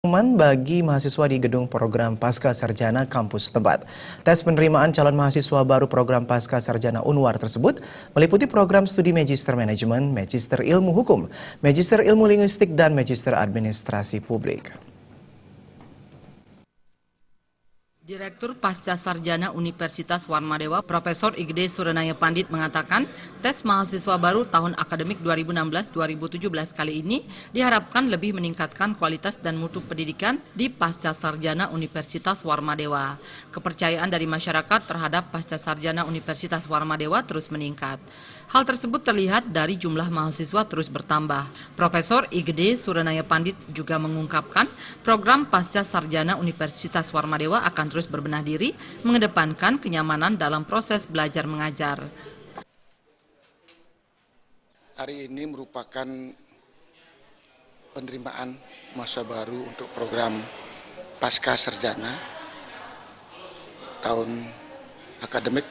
Pengumuman bagi mahasiswa di gedung program Pasca Sarjana kampus setempat. Tes penerimaan calon mahasiswa baru program Pasca Sarjana Unwar tersebut meliputi program studi Magister Manajemen, Magister Ilmu Hukum, Magister Ilmu Linguistik, dan Magister Administrasi Publik. Direktur Pasca Sarjana Universitas Warmadewa, Profesor Igede Suranaya Pandit mengatakan, tes mahasiswa baru tahun akademik 2016-2017 kali ini diharapkan lebih meningkatkan kualitas dan mutu pendidikan di Pasca Sarjana Universitas Warmadewa. Kepercayaan dari masyarakat terhadap Pasca Sarjana Universitas Warmadewa terus meningkat. Hal tersebut terlihat dari jumlah mahasiswa terus bertambah. Profesor Igede Suranaya Pandit juga mengungkapkan program Pasca Sarjana Universitas Warmadewa akan terus berbenah diri, mengedepankan kenyamanan dalam proses belajar mengajar. Hari ini merupakan penerimaan masa baru untuk program Pasca Sarjana tahun akademik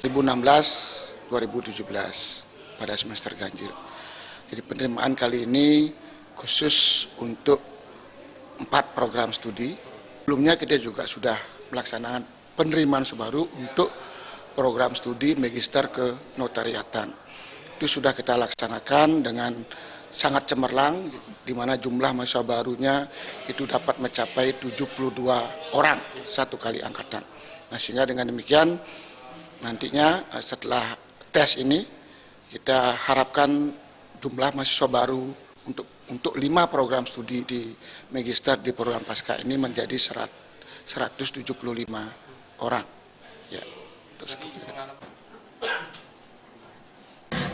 2016-2017 pada semester ganjil. Jadi penerimaan kali ini khusus untuk 4 program studi. Sebelumnya kita juga sudah melaksanakan penerimaan sebaru untuk program studi Magister Kenotariatan. Itu sudah kita laksanakan dengan sangat cemerlang, di mana jumlah mahasiswa barunya itu dapat mencapai 72 orang satu kali angkatan. Nah, sehingga dengan demikian nantinya setelah tes ini kita harapkan jumlah mahasiswa baru untuk 5 program studi di Magister di program Pasca ini menjadi 175 orang. Ya,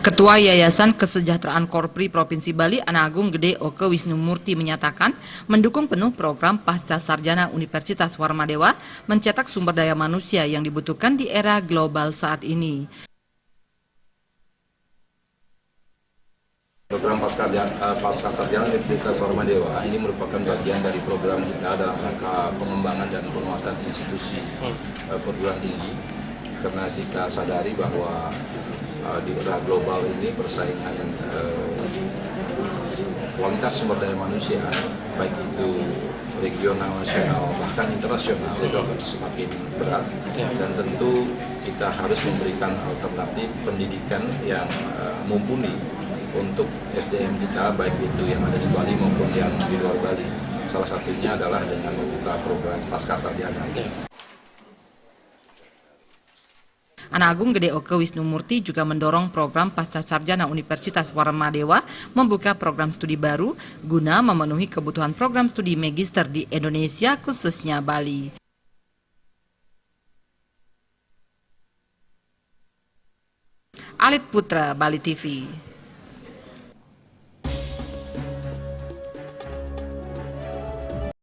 Ketua Yayasan Kesejahteraan Korpri Provinsi Bali, Ana Agung Gede Oke Wisnumurti menyatakan mendukung penuh program Pasca Sarjana Universitas Warmadewa mencetak sumber daya manusia yang dibutuhkan di era global saat ini. Program Pasca Sarjana Universitas Warmadewa ini merupakan bagian dari program kita dalam rangka pengembangan dan penguatan institusi perguruan tinggi, karena kita sadari bahwa di era global ini persaingan kualitas sumber daya manusia, baik itu regional, nasional, bahkan internasional, itu akan semakin berat. Dan tentu kita harus memberikan alternatif pendidikan yang mumpuni untuk SDM kita, baik itu yang ada di Bali maupun yang di luar Bali. Salah satunya adalah dengan membuka program Pasca Sarjana. Ana Agung Gede Oke Wisnumurti juga mendorong program Pasca Sarjana Universitas Warmadewa membuka program studi baru guna memenuhi kebutuhan program studi Magister di Indonesia, khususnya Bali. Alit Putra, Bali TV.